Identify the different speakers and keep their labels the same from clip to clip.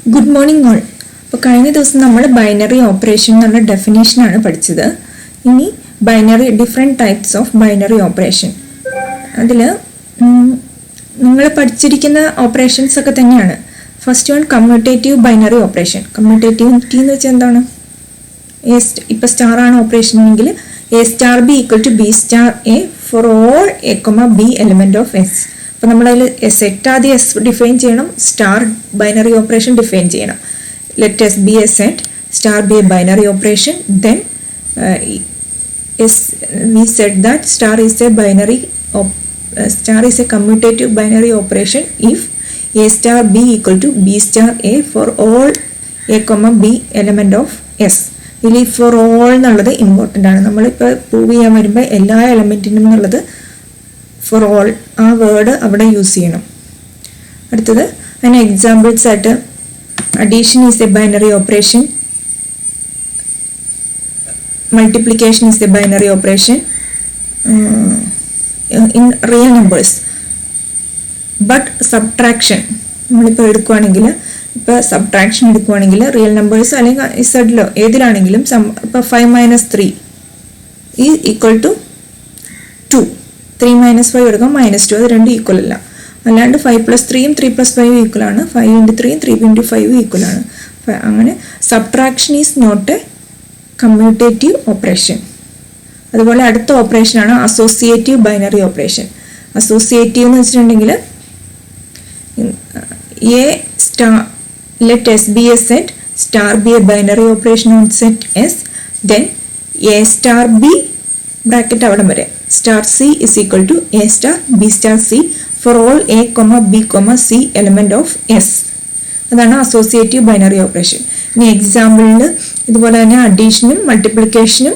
Speaker 1: Good morning all. അപ്പോൾ കഴിഞ്ഞ ദിവസം നമ്മൾ ബൈനറി ഓപ്പറേഷൻ എന്നുള്ള ഡെഫിനേഷൻ ആണ് പഠിച്ചത്. ഇനി binary different types of binary operation. അതിൽ നിങ്ങൾ പഠിച്ചിരിക്കുന്ന ഓപ്പറേഷൻസ് ഒക്കെ തന്നെയാണ്. First one commutative binary operation. Commutativity എന്ന് വെച്ചാൽ എന്താണ്? ഇപ്പോൾ സ്റ്റാർ ആണ് ഓപ്പറേഷൻ എങ്കിൽ a star B equal to b star a for all a b element of s. അപ്പോൾ നമ്മളതിൽ സെറ്റ് ആദ്യം എസ് ഡിഫൈൻ ചെയ്യണം, സ്റ്റാർ ബൈനറി ഓപ്പറേഷൻ ഡിഫൈൻ ചെയ്യണം. Let s be a set, star be a binary operation, then we said that star is a commutative binary operation if a star b equal to b star a for all a b element of s. ഇതിൽ for all എന്നുള്ളത് important ആണ്. നമ്മളിപ്പോൾ prove ചെയ്യാൻ വരുമ്പോൾ എല്ലാ എലമെൻറ്റിനും എന്നുള്ളത് for all ആ വേർഡ് അവിടെ യൂസ് ചെയ്യണം. അടുത്തത് അതിന് എക്സാമ്പിൾസ് ആയിട്ട് addition is a binary operation, multiplication is a binary operation in real numbers, but subtraction നമ്മളിപ്പോൾ എടുക്കുകയാണെങ്കിൽ, ഇപ്പോൾ സബ്ട്രാക്ഷൻ എടുക്കുകയാണെങ്കിൽ റിയൽ നമ്പേഴ്സ് അല്ലെങ്കിൽ ഇസഡിലോ ഏതിലാണെങ്കിലും ഇപ്പോൾ 5 - 3 ഈ ഈക്വൽ ടു 2, 3 - 5 എടുക്കാം -2, അത് രണ്ടും ഈക്വൽ അല്ല. അല്ലാണ്ട് 5 + 3 3 + 5 ഈക്വൽ ആണ്, 5 × 3 3 × 5 ഈക്വൽ ആണ്. അങ്ങനെ subtraction is not a commutative operation. അതുപോലെ അടുത്ത ഓപ്പറേഷനാണ് അസോസിയേറ്റീവ് ബൈനറി ഓപ്പറേഷൻ. അസോസിയേറ്റീവ് എന്ന് വെച്ചിട്ടുണ്ടെങ്കിൽ a star let s be a set, star be a binary operation on set s, then a star b bracket അവിടെ വരെ star c is equal to A star B star c for all a B c element of s. അതാണ് associative binary operation. ഇനി എക്സാമ്പിളിൽ ഇതുപോലെ തന്നെ അഡീഷനും മൾട്ടിപ്ലിക്കേഷനും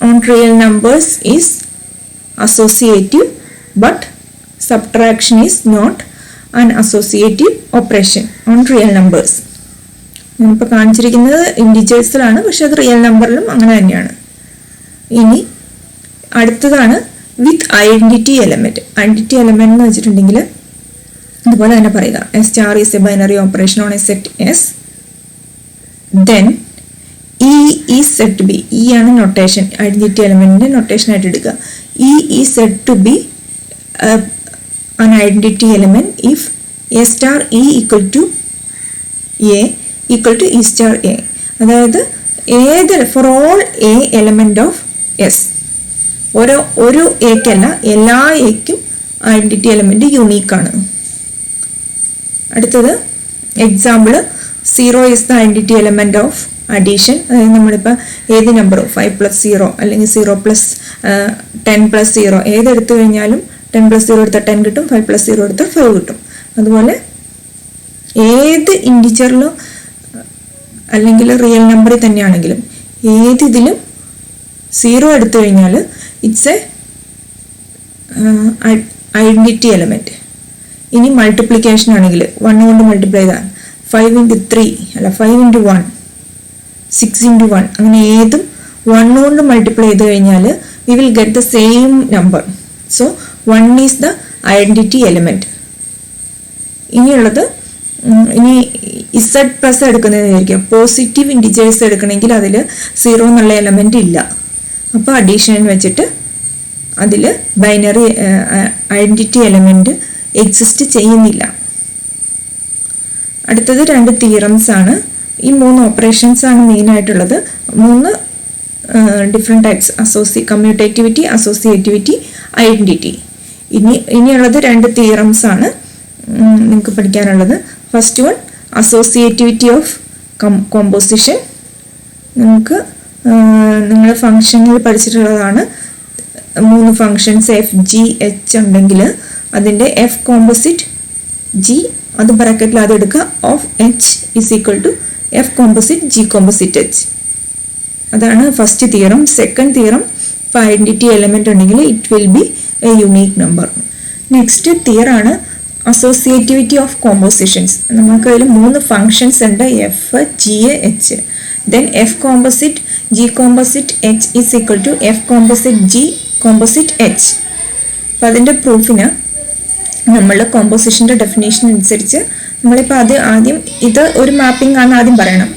Speaker 1: on real numbers is associative, but subtraction is not an associative operation on real numbers. ഞാനിപ്പോൾ കാണിച്ചിരിക്കുന്നത് ഇൻഡിജേഴ്സിലാണ്, പക്ഷെ അത് റിയൽ നമ്പറിലും അങ്ങനെ തന്നെയാണ്. ഇനി അടുത്തതാണ് with identity element. Identity element എന്ന് വെച്ചിട്ടുണ്ടെങ്കിൽ അതുപോലെ തന്നെ പറയുക, a star is a binary operation on a set s, then e is said to be, e ആണ് നൊട്ടേഷൻ, ഐഡൻറ്റിറ്റി എലമെൻറ്റിൻ്റെ നൊട്ടേഷൻ ആയിട്ട് എടുക്കുക. E is said to be an identity element if a star e equal to a equal to e star a. അതായത് ഏത് for all a element of s, ഒരു എക്കല്ല എല്ലാ എക്കും ഐഡൻറ്റിറ്റി എലമെന്റ് യൂണീക്കാണ്. അടുത്തത് example 0 is the identity element of addition. അതായത് നമ്മളിപ്പോൾ ഏത് നമ്പറും 5 + 0 അല്ലെങ്കിൽ 0 + 10 + 0 ഏതെടുത്തു കഴിഞ്ഞാലും 10 + 0 എടുത്താൽ 10 കിട്ടും, 5 + 0 എടുത്താൽ 5 കിട്ടും. അതുപോലെ ഏത് ഇൻഡിജറിലും അല്ലെങ്കിൽ റിയൽ നമ്പറിൽ തന്നെയാണെങ്കിലും ഏതിതിലും 0 എടുത്തു കഴിഞ്ഞാൽ ഇറ്റ്സ് എ ഐഡൻറ്റിറ്റി എലമെൻറ്റ്. ഇനി മൾട്ടിപ്ലിക്കേഷൻ ആണെങ്കിൽ 1 കൊണ്ട് മൾട്ടിപ്ലൈ ചെയ്താൽ 5 × 3 അല്ല 5 × 1 6 × 1 അങ്ങനെ ഏതും 1 കൊണ്ട് മൾട്ടിപ്ലൈ ചെയ്ത് കഴിഞ്ഞാൽ we will get the same number. So 1 is the identity element. ഇനിയുള്ളത് ഇനി ഇസഡ് പ്ലസ് എടുക്കുന്നതെന്ന് വിചാരിക്കുക, പോസിറ്റീവ് ഇൻഡിജേഴ്സ് എടുക്കണമെങ്കിൽ അതിൽ 0 എന്നുള്ള എലമെൻറ്റ് ഇല്ല. അപ്പോൾ അഡീഷൻ വെച്ചിട്ട് അതിൽ ബൈനറി ഐഡൻറ്റിറ്റി എലമെൻറ്റ് എക്സിസ്റ്റ് ചെയ്യുന്നില്ല. അടുത്തത് 2 തിയറംസ് ആണ്. ഈ 3 ഓപ്പറേഷൻസ് ആണ് മെയിനായിട്ടുള്ളത്. 3 different types, commutativity, associativity, identity. ഇനിയുള്ളത് 2 തിയറംസ് ആണ് നിങ്ങൾക്ക് പഠിക്കാനുള്ളത്. First one associativity of composition. നിങ്ങൾ ഫങ്ഷനിൽ പഠിച്ചിട്ടുള്ളതാണ്. 3 ഫങ്ഷൻസ് എഫ് ജി എച്ച് ഉണ്ടെങ്കിൽ അതിൻ്റെ എഫ് കോമ്പോസിറ്റ് ജി അത് ബ്രാക്കറ്റിൽ അത് എടുക്കുക, of h is equal to f composite g composite h. അതാണ് ഫസ്റ്റ് തിയറം. സെക്കൻഡ് തിയറം, ഇപ്പോൾ ഐഡൻറ്റിറ്റി എലമെൻറ്റ് ഉണ്ടെങ്കിൽ it will be a unique number. Next തിയറാണ് അസോസിയേറ്റിവിറ്റി ഓഫ് കോമ്പോസിഷൻസ്. നമുക്ക് അതിൽ 3 ഫങ്ഷൻസ് ഉണ്ട്, f g h. Then f composite g composite h is equal to f composite g composite h. അപ്പം അതിൻ്റെ പ്രൂഫിന് നമ്മൾ കോമ്പോസിഷൻ്റെ definition അനുസരിച്ച് നമ്മളിപ്പോൾ ആദ്യം ഇത് ഒരു മാപ്പിംഗ് ആണ് ആദ്യം പറയണം.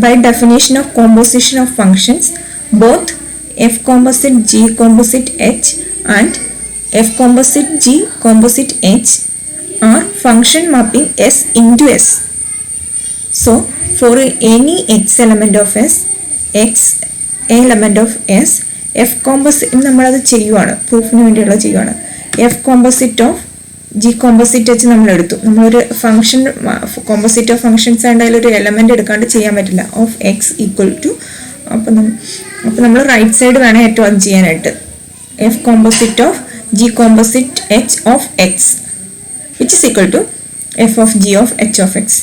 Speaker 1: By definition of composition of functions both f composite g composite h and f composite g composite h are function mapping s into s. So for any x element of s, x element of s, f composite നമ്മളത് ചെയ്യുവാണ്, പ്രൂഫിന് വേണ്ടിയുള്ള ചെയ്യുവാണ്. F composite of g composite h നമ്മൾ എടുത്തു. നമ്മളൊരു function composite of functions ആയിട്ട് അതിലൊരു എലമെന്റ് എടുക്കാണ്ട് ചെയ്യാൻ പറ്റില്ല. ഓഫ് എക്സ് ഈക്വൽ ടു അപ്പം നമ്മൾ റൈറ്റ് സൈഡ് വേണം ഏറ്റവും അത് ചെയ്യാനായിട്ട്. F composite of g composite h of x which is equal to f of g of h of x.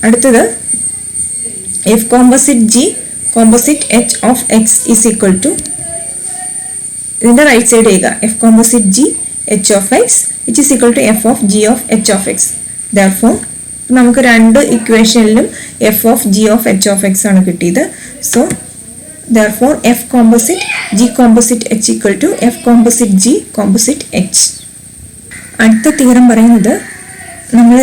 Speaker 1: അടുത്തത് f composite g composite h of x is equal to ഇതിൻ്റെ right side ചെയ്യുക. F composite g h of x which is equal to f of g of h of x. Therefore നമുക്ക് രണ്ട് ഇക്വേഷനിലും f of g of h of x ആണ് കിട്ടിയത്. So therefore F composite g composite h equal to f composite g composite h. അടുത്ത theorem പറയുന്നത് നമ്മൾ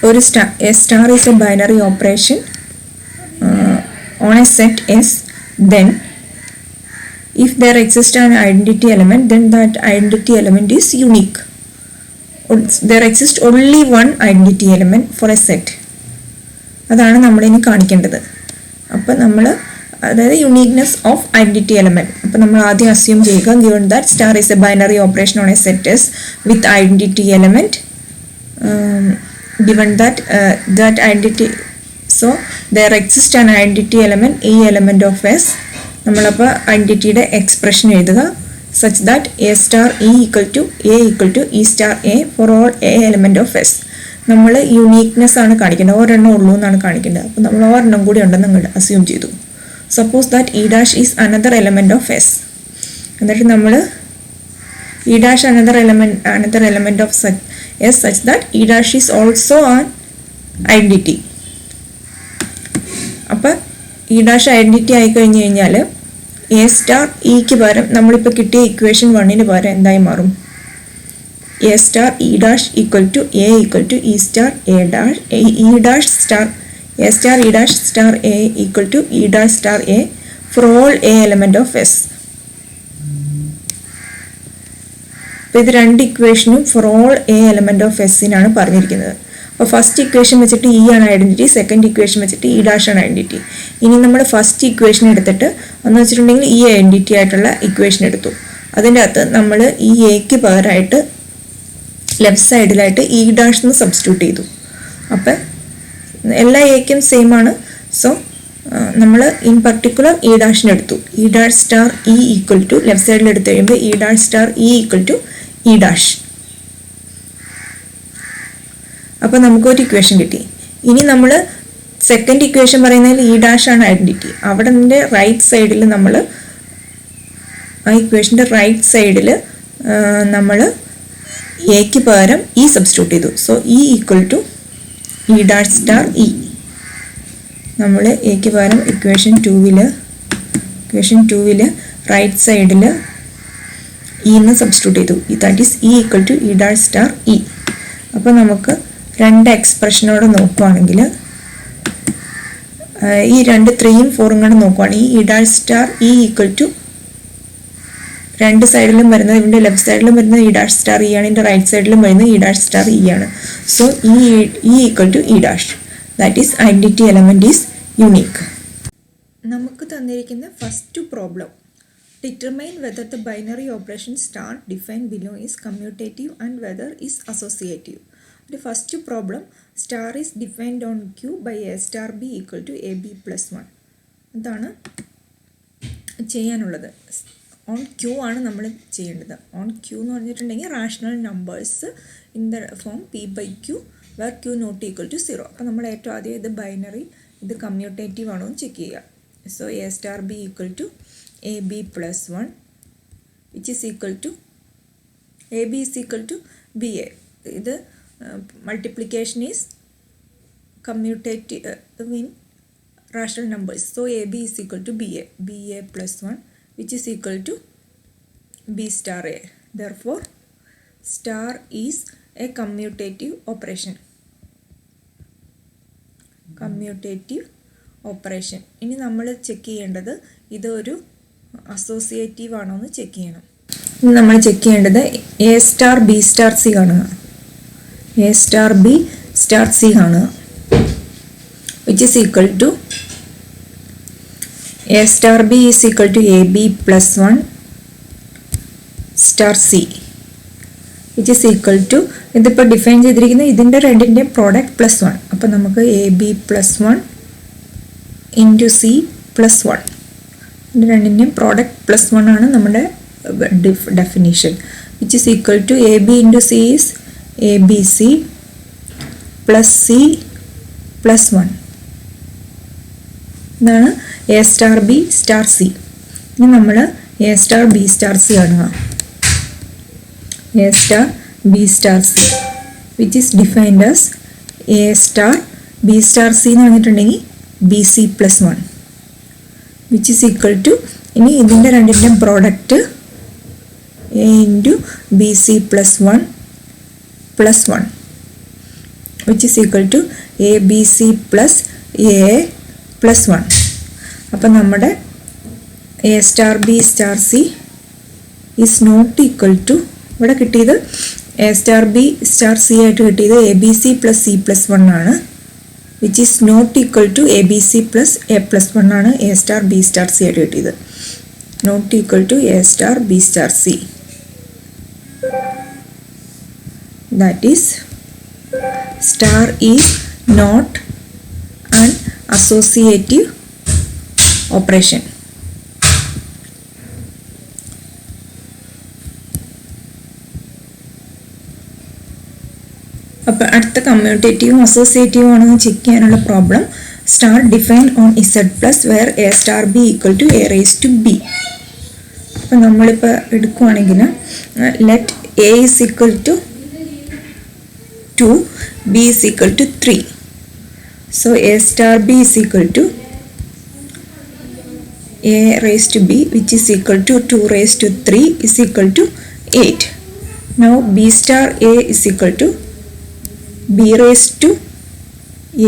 Speaker 1: ഒരു star is a binary operation on a set S, then if there exists an identity element, then that identity element is unique. There exists only one identity element for a set. അതാണ് നമ്മളിനി കാണിക്കേണ്ടത്. അപ്പോൾ നമ്മൾ അതായത് uniqueness of identity element. അപ്പോൾ നമ്മൾ ആദ്യം assume ചെയ്യുക given that star is a binary operation on a set S with identity element. given that identity, so there exists an identity element E element of S. നമ്മളപ്പോൾ ഐഡൻറ്റിറ്റിയുടെ expression എഴുതുക such that A star E equal to E star A for all A element of S. നമ്മൾ uniqueness ആണ് കാണിക്കേണ്ടത്, ഒരെണ്ണം ഉള്ളൂ എന്നാണ് കാണിക്കേണ്ടത്. അപ്പോൾ നമ്മൾ ഒരെണ്ണം കൂടി ഉണ്ടെന്ന് അങ്ങോട്ട് അസ്യൂം ചെയ്തു. Suppose that E dash is another element of S. എന്നിട്ട് നമ്മൾ E dash another element of S such that E dash is also an identity. അപ്പോൾ ഇ ഡാഷ് ഐഡൻറ്റിറ്റി ആയി കഴിഞ്ഞ് കഴിഞ്ഞാൽ എ സ്റ്റാർ ഇക്ക് പകരം നമ്മളിപ്പോൾ കിട്ടിയ ഇക്വേഷൻ 1ന് പകരം എന്തായി മാറും? A star e dash equal to e star a dash e dash star A star e dash star a equal to e dash star a for all a element of s. അപ്പോൾ ഇത് രണ്ട് ഇക്വേഷനും for all a element of എസ്സിനാണ് പറഞ്ഞിരിക്കുന്നത്. അപ്പോൾ first equation വെച്ചിട്ട് e ആണ് identity, second equation വെച്ചിട്ട് ഇ ഡാഷ് ആണ് ഐഡൻറ്റിറ്റി. ഇനി നമ്മൾ ഫസ്റ്റ് ഇക്വേഷൻ എടുത്തിട്ട് എന്ന് വെച്ചിട്ടുണ്ടെങ്കിൽ ഈ ഐഡൻറ്റിറ്റി ആയിട്ടുള്ള ഇക്വേഷൻ എടുത്തു. അതിൻ്റെ അകത്ത് നമ്മൾ ഈ എക്ക് പകരമായിട്ട് ലെഫ്റ്റ് സൈഡിലായിട്ട് ഇ ഡാഷ് എന്ന് സബ്സ്റ്റിറ്റ്യൂട്ട് ചെയ്തു. അപ്പം എല്ലാ എക്കും സെയിം ആണ്. സോ നമ്മൾ ഇൻ പർട്ടിക്കുലർ ഇ ഡാഷിന് എടുത്തു. E dash star e equal to left സൈഡിൽ എടുത്ത് കഴിയുമ്പോൾ e dash star e equal to e dash. അപ്പോൾ നമുക്കൊരു ഇക്വേഷൻ കിട്ടി. ഇനി നമ്മൾ സെക്കൻഡ് ഇക്വേഷൻ പറയുന്നതിൽ ഇ ഡാഷ് ആണ് ഐഡൻറ്റിറ്റി. അവിടെ നിന്ന് റൈറ്റ് സൈഡിൽ നമ്മൾ ആ ഇക്വേഷൻ്റെ റൈറ്റ് സൈഡിൽ നമ്മൾ എക്ക് പകരം ഇ സബ്സ്റ്റിറ്റ്യൂട്ട് ചെയ്തു. So e equal to e dash star e. നമ്മൾ എക്ക് പകരം ഇക്വേഷൻ ടൂവിൽ റൈറ്റ് സൈഡിൽ ഇന്ന് സബ്സ്റ്റിറ്റ്യൂട്ട് ചെയ്തു. That is e equal to e dash star e. അപ്പോൾ നമുക്ക് രണ്ട് എക്സ്പ്രഷനോട് നോക്കുവാണെങ്കിൽ ഈ രണ്ട് 3ഉം 4ഉം കൂടെ നോക്കുവാണെങ്കിൽ e dash star e equal to രണ്ട് സൈഡിലും വരുന്നത് ഇതിൻ്റെ ലെഫ്റ്റ് സൈഡിലും വരുന്നത് ഇ ഡാഷ് സ്റ്റാർ ഇ ആണ്, ഇതിൻ്റെ റൈറ്റ് സൈഡിലും വരുന്നത് ഇ ഡാഷ് സ്റ്റാർ ഇ ആണ്. So e equal to e dash. That is identity element is unique. നമുക്ക് തന്നിരിക്കുന്ന first problem determine whether the binary operation star define below is commutative and whether is associative. The first problem, star is defined on Q by A star B equal to AB plus 1. ഇതാണ് ചെയ്യാനുള്ളത്. On Q ആണ് നമ്മൾ ചെയ്യേണ്ടത്. On Q എന്ന് പറഞ്ഞിട്ടുണ്ടെങ്കിൽ rational numbers in the form P by Q where Q not equal to 0. അപ്പോൾ നമ്മൾ ഏറ്റവും ആദ്യം ഇത് ബൈനറി ഇത് കമ്മ്യൂട്ടേറ്റീവ് ആണോ എന്ന് ചെക്ക് ചെയ്യുക. So A star B equal to AB plus 1 which is equal to AB is equal to BA. ഇത് multiplication is commutative in rational numbers. So AB is equal to BA plus 1 which is equal to B star A. Therefore star is a commutative operation. Commutative operation. ഇനി നമ്മൾ check ചെയ്യേണ്ടത് ഇതൊരു associative ആണോ എന്ന് check ചെയ്യണം. ഇനി നമ്മൾ check ചെയ്യേണ്ടത് a star B star C കാണുക. A star B star C കാണുക, which is equal to A star B is equal to AB plus 1 star C, which is equal to ഇതിപ്പോൾ define ചെയ്തിരിക്കുന്ന ഇതിൻ്റെ രണ്ടിൻ്റെ പ്രോഡക്റ്റ് പ്ലസ് 1. അപ്പോൾ നമുക്ക് AB plus 1 into C plus 1, ഇതിൻ്റെ രണ്ടിൻ്റെയും product plus 1 ആണ് നമ്മുടെ definition. Which is equal to AB into C is ABC plus C plus 1. ഇതാണ് A star B star C. ഇനി നമ്മൾ A star B star C കാണുക. A star B star C which is defined as A star B star C എന്ന് പറഞ്ഞിട്ടുണ്ടെങ്കിൽ B C plus 1 which is equal to, ഇനി ഇതിൻ്റെ രണ്ടിൻ്റെ product A into B C plus 1 plus 1 which is equal to A B C plus A plus 1. അപ്പം നമ്മുടെ A star B star C is not equal to, ഇവിടെ കിട്ടിയത് A star B star C ആയിട്ട് കിട്ടിയത് A B C plus C plus 1 ആണ്, which is not equal to A B C plus A plus 1 ആണ് A star B star C ആയിട്ട് കിട്ടിയത്. Not equal to A star B star C. That is star is not an associative operation. അപ്പോൾ അടുത്ത കമ്മ്യൂട്ടേറ്റീവും അസോസിയേറ്റീവും ആണെന്ന് check ചെയ്യാനുള്ള problem star define on Z plus where A star B equal to A raise to B. അപ്പോൾ നമ്മളിപ്പോൾ എടുക്കുവാണെങ്കിൽ let A is equal to 2, B is equal to 3. So A star B is equal to A raised to B, which is equal to 2 raised to 3 is equal to 8. Now B star A is equal to B raised to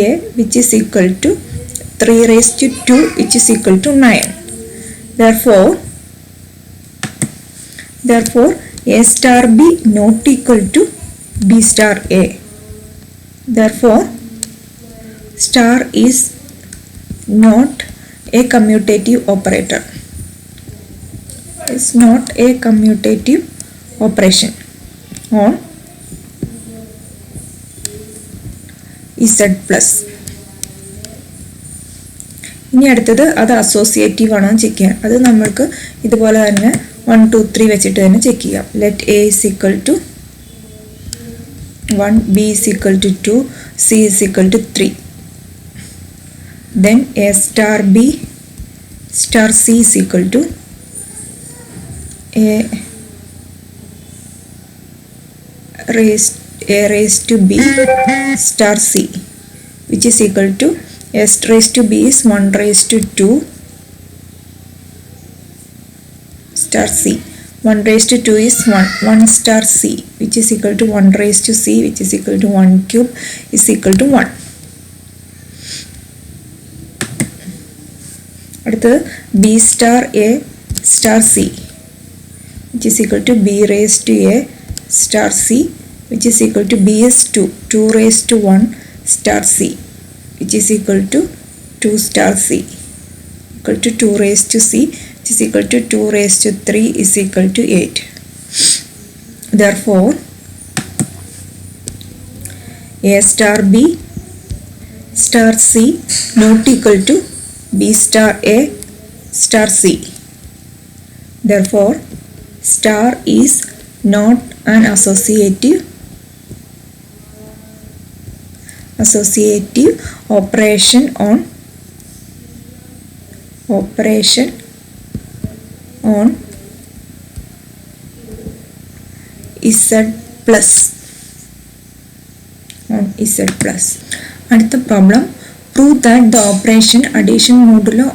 Speaker 1: A, which is equal to 3 raised to 2, which is equal to 9. Therefore A star B not equal to B star A. Therefore star is not a commutative operator. It's not a commutative operation on Z plus. ഇനി അടുത്തത് അത് associative ആണോ check ചെയ്യാം. അത് നമ്മൾക്ക് ഇതുപോലെ തന്നെ 1 2 3 വെച്ചിട്ട് തന്നെ ചെക്ക് ചെയ്യാം. Let A is equal to 1, B is equal to 2, C is equal to 3. Then A star B star C is equal to A raised to B star C, which is equal to S raised to B is 1 raised to 2 star C. 1 raised to 2 is 1 star C, which is equal to 1 raised to C, which is equal to 1 cube is equal to 1. അടുത്തത് B star A star C which is equal to B raise to A star C which is equal to B as 2 raise to 1 star C which is equal to 2 star C equal to 2 raise to C which is equal to 2 raise to 3 is equal to 8. Therefore A star B star C not equal to B star A star C. Therefore star is not an associative operation on Z plus. അടുത്ത problem prove that the operation addition modulo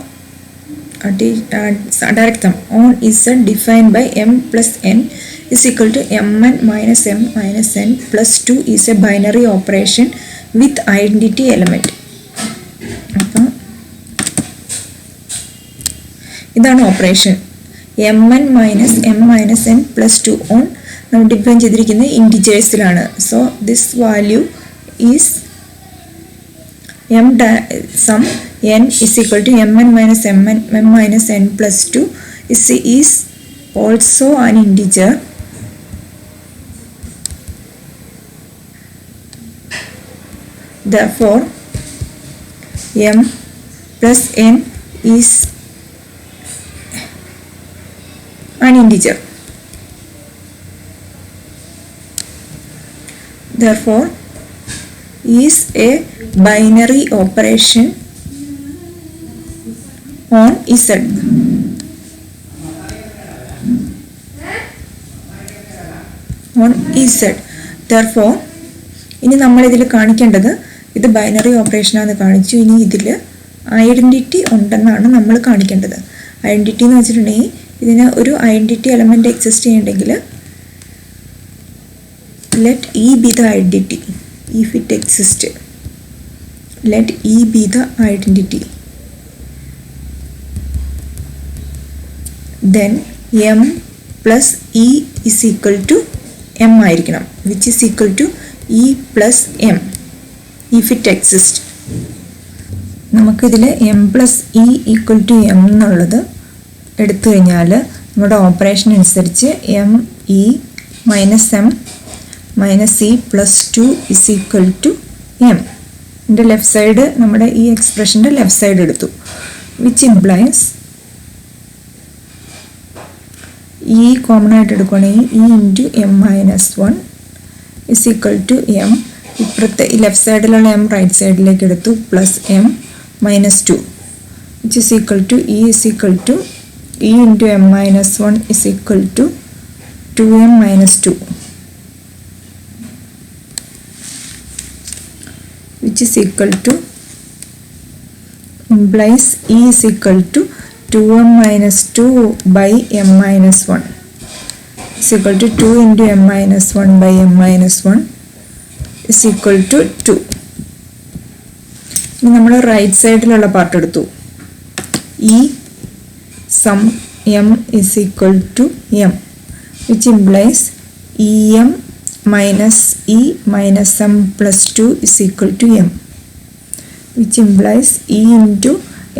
Speaker 1: direct sum on Z defined by m plus n is equal to mn minus m minus n plus 2 is a binary operation with identity element. അപ്പോൾ ഇതാണ് operation. mn minus m minus n plus 2 on നമ്മൾ define ചെയ്തിരിക്കുന്നത് ഇൻറ്റിജേഴ്സിലാണ്. So this value is sum n is equal to mn minus m minus n plus 2 is also an integer. Therefore m plus n is an integer. Therefore is a binary operation on Z. On Z. Therefore ഇനി നമ്മൾ ഇതിൽ കാണിക്കേണ്ടത് ഇത് binary operation ആണെന്ന് കാണിച്ചു. ഇനി ഇതിൽ identity ഉണ്ടെന്നാണ് നമ്മൾ കാണിക്കേണ്ടത്. ഐഡന്റിറ്റി എന്ന് വെച്ചിട്ടുണ്ടെങ്കിൽ ഇതിന് ഒരു ഐഡന്റിറ്റി എലമെന്റ് എക്സിസ്റ്റ് ചെയ്യണമെങ്കിൽ let E be the identity. If it exists, let E be the identity. Then m plus E is equal to m ആയിരിക്കണം, which is equal to E plus m if it exists. നമുക്കിതിൽ m plus E equal to m എന്നുള്ളത് എടുത്തു കഴിഞ്ഞാൽ നമ്മുടെ operation അനുസരിച്ച് m E minus m minus e plus 2 is equal to m. ഇതിൻ്റെ left side നമ്മുടെ ഈ എക്സ്പ്രഷൻ്റെ ലെഫ്റ്റ് സൈഡ് എടുത്തു, വിച്ച് ഇംപ്ലൈസ് ഈ കോമൺ ആയിട്ട് എടുക്കുകയാണെങ്കിൽ E into M minus 1 is equal to M. ഇപ്പുറത്തെ ഈ ലെഫ്റ്റ് സൈഡിലുള്ള എം റൈറ്റ് സൈഡിലേക്ക് എടുത്തു, plus M minus 2 which is equal to E is equal to E into M minus 1 is equal to 2m minus 2, which is equal to implies E is equal to 2m minus 2 by m minus 1 is equal to 2 into m minus 1 by m minus 1 is equal to 2. ഇനി നമ്മൾ right സൈഡിലുള്ള part എടുത്തു, E sum m is equal to m, which implies em minus E minus m plus 2 is equal to m, which implies E into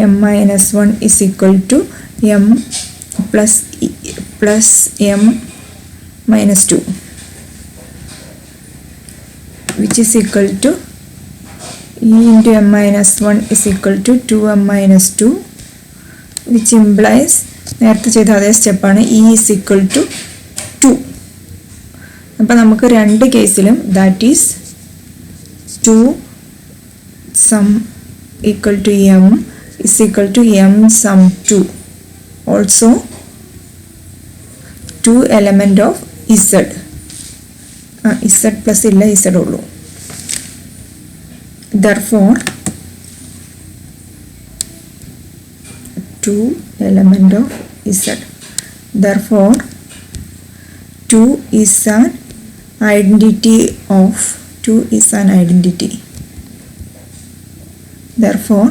Speaker 1: m minus 1 is equal to m plus E plus m minus 2, which is equal to E into m minus 1 is equal to 2m minus 2, which implies നേരത്തെ ചെയ്ത അതേ സ്റ്റെപ്പാണ്, E is equal to 2. അപ്പോൾ നമുക്ക് രണ്ട് കേസിലും that is 2 sum equal to M is equal to M sum 2, also 2 element of Z. Z plus ഇല്ല, Z ഉള്ളൂ. Therefore 2 element of Z. Therefore 2 is an identity of 2 is an identity. Therefore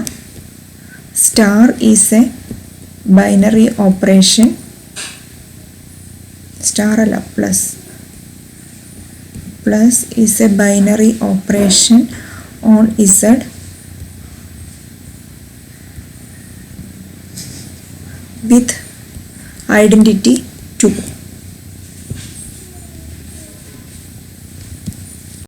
Speaker 1: star is a binary operation. Star alla plus is a binary operation on Z with identity 2.